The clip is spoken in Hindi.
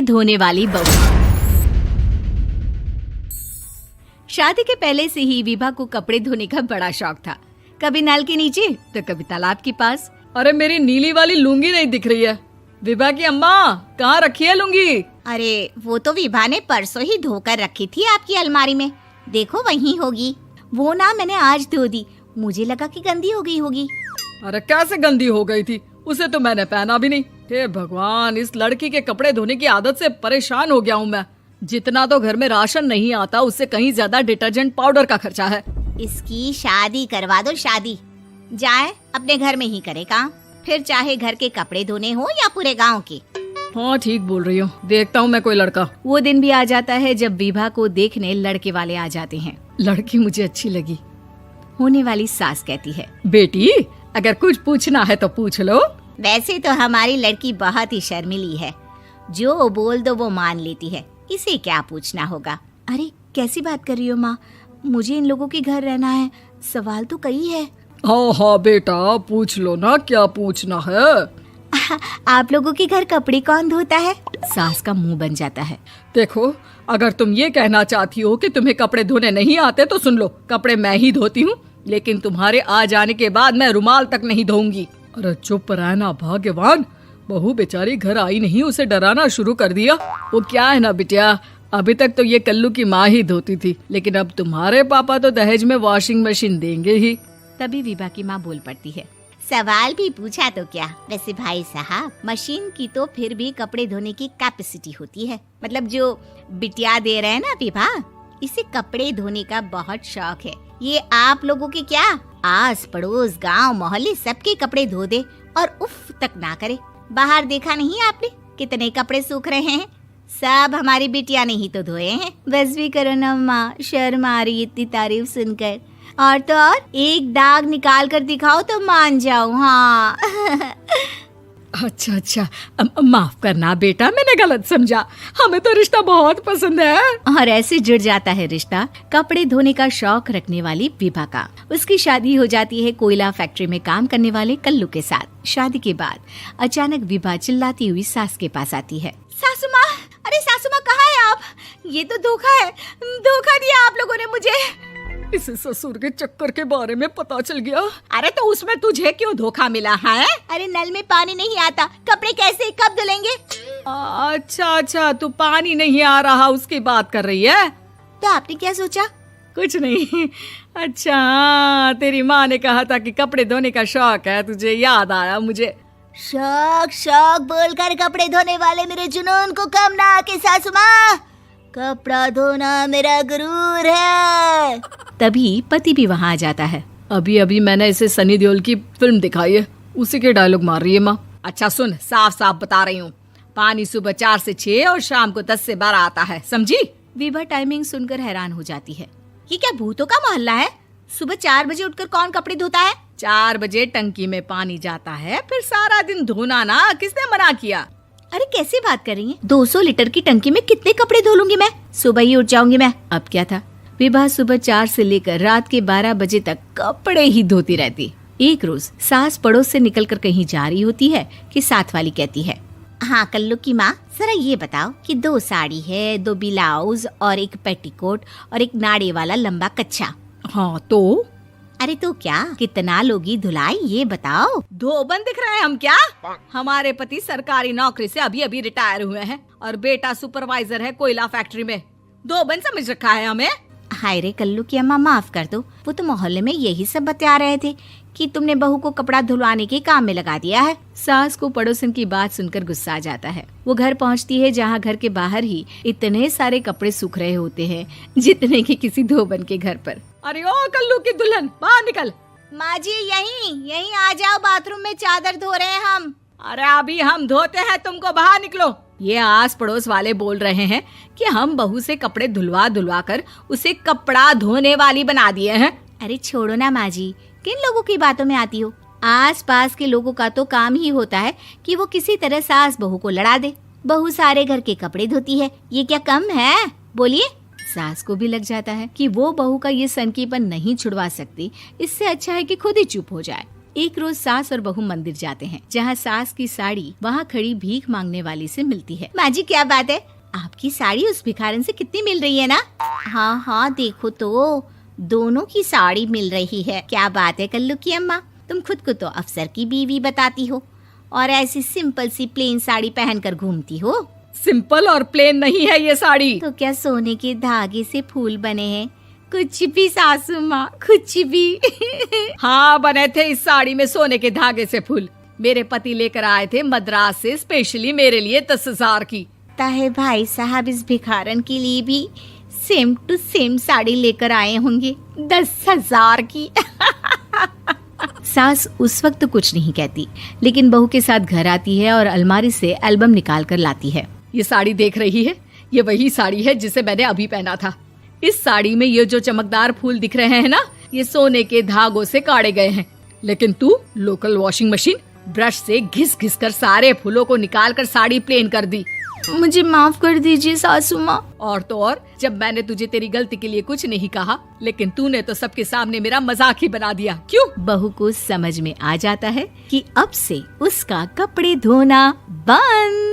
धोने वाली बहू। शादी के पहले से ही विभा को कपड़े धोने का बड़ा शौक था। कभी नल के नीचे तो कभी तालाब के पास। अरे मेरी नीली वाली लुंगी नहीं दिख रही है। विभा की अम्मा, कहाँ रखी है लुंगी? अरे वो तो विभा ने परसों ही धोकर रखी थी आपकी अलमारी में, देखो वहीं होगी। वो ना मैंने आज धो दी, मुझे लगा कि गंदी हो गई होगी। अरे कैसे गंदी हो गई थी? उसे तो मैंने पहना भी नहीं। हे भगवान, इस लड़की के कपड़े धोने की आदत से परेशान हो गया हूँ मैं। जितना तो घर में राशन नहीं आता, उससे कहीं ज्यादा डिटर्जेंट पाउडर का खर्चा है। इसकी शादी करवा दो, शादी जाए अपने घर में ही करे काम, फिर चाहे घर के कपड़े धोने हो या पूरे गांव के। हाँ ठीक बोल रही हूँ, देखता हूँ मैं कोई लड़का। वो दिन भी आ जाता है जब विभा को देखने लड़के वाले आ जाते हैं। लड़की मुझे अच्छी लगी। होने वाली सास कहती है, बेटी अगर कुछ पूछना है तो पूछ लो। वैसे तो हमारी लड़की बहुत ही शर्मीली है, जो बोल दो वो मान लेती है, इसे क्या पूछना होगा। अरे कैसी बात कर रही हो माँ, मुझे इन लोगों के घर रहना है, सवाल तो कई है। हाँ हाँ बेटा, पूछ लो ना, क्या पूछना है। आप लोगों के घर कपड़े कौन धोता है? सास का मुंह बन जाता है। देखो, अगर तुम ये कहना चाहती हो कि तुम्हें कपड़े धोने नहीं आते तो सुन लो, कपड़े मैं ही धोती हूँ, लेकिन तुम्हारे आ जाने के बाद मैं रुमाल तक नहीं धोऊंगी। अरे चुप रहना भाग्यवान, बहू बेचारी घर आई नहीं, उसे डराना शुरू कर दिया। वो क्या है ना बिटिया, अभी तक तो ये कल्लू की माँ ही धोती थी, लेकिन अब तुम्हारे पापा तो दहेज में वॉशिंग मशीन देंगे ही। तभी विभा की माँ बोल पड़ती है, सवाल भी पूछा तो क्या। वैसे भाई साहब, मशीन की तो फिर भी कपड़े धोने की कैपेसिटी होती है। मतलब जो बिटिया दे रहे हैं ना विभा, इसे कपड़े धोने का बहुत शौक है। ये आप लोगों के क्या, आस पड़ोस गांव मोहल्ले सबके कपड़े धो दे और उफ तक ना करे। बाहर देखा नहीं आपने कितने कपड़े सूख रहे हैं? सब हमारी बिटिया ने ही तो धोए हैं। बस भी करो ना माँ, शर्म आ रही इतनी तारीफ सुनकर। और तो और एक दाग निकाल कर दिखाओ तो मान जाऊं। हाँ अच्छा अच्छा, माफ करना बेटा, मैंने गलत समझा। हमें तो रिश्ता बहुत पसंद है। और ऐसे जुड़ जाता है रिश्ता कपड़े धोने का शौक रखने वाली विभा का। उसकी शादी हो जाती है कोयला फैक्ट्री में काम करने वाले कल्लू के साथ। शादी के बाद अचानक विभा चिल्लाती हुई सास के पास आती है। सासू माँ, अरे सासू माँ कहाँ है आप? ये तो धोखा है, धोखा दिया आप लोगों ने मुझे। इसे ससुर के चक्कर के बारे में पता चल गया। अरे तो उसमें तुझे क्यों धोखा मिला है? अरे नल में पानी नहीं आता, कपड़े कैसे कब धुलेंगे? अच्छा अच्छा, तू पानी नहीं आ रहा उसकी बात कर रही है? तो आपने क्या सोचा? कुछ नहीं। अच्छा हाँ, तेरी माँ ने कहा था कि कपड़े धोने का शौक है तुझे, याद आया मुझे। शौक शौक बोलकर कपड़े धोने वाले मेरे जुनून को कम ना आके सासू माँ, कपड़ा धोना मेरा गुरूर है। तभी पति भी वहाँ आ जाता है। अभी अभी मैंने इसे सनी देओल की फिल्म दिखाई है, उसी के डायलॉग मार रही है माँ। अच्छा सुन, साफ साफ बता रही हूँ, पानी सुबह 4 से 6 और शाम को 10 से 12 आता है, समझी? विभा टाइमिंग सुनकर हैरान हो जाती है। ये क्या भूतों का मोहल्ला है? सुबह 4 बजे उठकर कौन कपड़े धोता है? 4 बजे टंकी में पानी जाता है, फिर सारा दिन धोना ना, किसने मना किया? अरे कैसी बात कर रही हैं? 200 लीटर की टंकी में कितने कपड़े धो लूंगी मैं, सुबह ही उठ जाऊंगी मैं। अब क्या था, विभा सुबह 4 से लेकर रात के 12 बजे तक कपड़े ही धोती रहती। एक रोज सास पड़ोस से निकलकर कहीं जा रही होती है कि साथ वाली कहती है, हाँ कल्लू की माँ, जरा ये बताओ कि 2 साड़ी है, 2 ब्लाउज और एक पेटीकोट और एक नाड़े वाला लंबा कच्छा। हाँ तो? अरे तो क्या, कितना लोगी धुलाई ये बताओ। धोबन दिख रहे हैं हम क्या? हमारे पति सरकारी नौकरी से अभी अभी रिटायर हुए हैं और बेटा सुपरवाइजर है कोयला फैक्ट्री में। धोबन समझ रखा है हमें? हाय रे कल्लू की अम्मा, माफ कर दो, वो तो मोहल्ले में यही सब बता रहे थे कि तुमने बहू को कपड़ा धुलवाने के काम में लगा दिया है। सास को पड़ोसन की बात सुनकर गुस्सा आ जाता है। वो घर पहुंचती है जहां घर के बाहर ही इतने सारे कपड़े सूख रहे होते हैं जितने कि किसी धोबन के घर पर। अरे ओ कल्लू की दुल्हन, बाहर निकल। माँ जी यहीं आ जाओ, बाथरूम में चादर धो रहे हैं हम। अरे अभी हम धोते हैं, तुमको बाहर निकलो। ये आस पड़ोस वाले बोल रहे हैं कि हम बहू से कपड़े धुलवा कर उसे कपड़ा धोने वाली बना दिए हैं। अरे छोड़ो ना माँ जी, किन लोगों की बातों में आती हो? आस पास के लोगों का तो काम ही होता है कि वो किसी तरह सास बहू को लड़ा दे। बहू सारे घर के कपड़े धोती है, ये क्या कम है? बोलिए। सास को भी लग जाता है कि वो बहू का ये सनकीपन नहीं छुड़वा सकती, इससे अच्छा है कि खुद ही चुप हो जाए। एक रोज सास और बहू मंदिर जाते हैं, जहाँ सास की साड़ी वहाँ खड़ी भीख मांगने वाली से मिलती है। माँ जी क्या बात है, आपकी साड़ी उस भिखारन से कितनी मिल रही है ना? हाँ हाँ देखो तो, दोनों की साड़ी मिल रही है। क्या बात है कल्लू की अम्मा, तुम खुद को तो अफसर की बीवी बताती हो और ऐसी सिंपल सी प्लेन साड़ी पहनकर घूमती हो। सिंपल और प्लेन नहीं है ये साड़ी। तो क्या सोने के धागे से फूल बने हैं? कुछ भी सासू माँ, कुछ भी। हाँ बने थे इस साड़ी में सोने के धागे से फूल। मेरे पति लेकर आए थे मद्रास से स्पेशली मेरे लिए 10,000 की। ताहे भाई साहब इस भिखारन के लिए भी सेम टू सेम साड़ी लेकर आए होंगे 10,000 की। सास उस वक्त तो कुछ नहीं कहती, लेकिन बहू के साथ घर आती है और अलमारी से एल्बम निकाल कर लाती है। ये साड़ी देख रही है, ये वही साड़ी है जिसे मैंने अभी पहना था। इस साड़ी में ये जो चमकदार फूल दिख रहे हैं ना, ये सोने के धागों से काटे गए हैं। लेकिन तू लोकल वॉशिंग मशीन ब्रश से घिस घिस कर सारे फूलों को निकाल कर साड़ी प्लेन कर दी। मुझे माफ कर दीजिए सासू माँ। और तो और, जब मैंने तुझे तेरी गलती के लिए कुछ नहीं कहा, लेकिन तूने तो सबके सामने मेरा मजाक ही बना दिया। क्यों? बहू को समझ में आ जाता है कि अब से उसका कपड़े धोना बंद।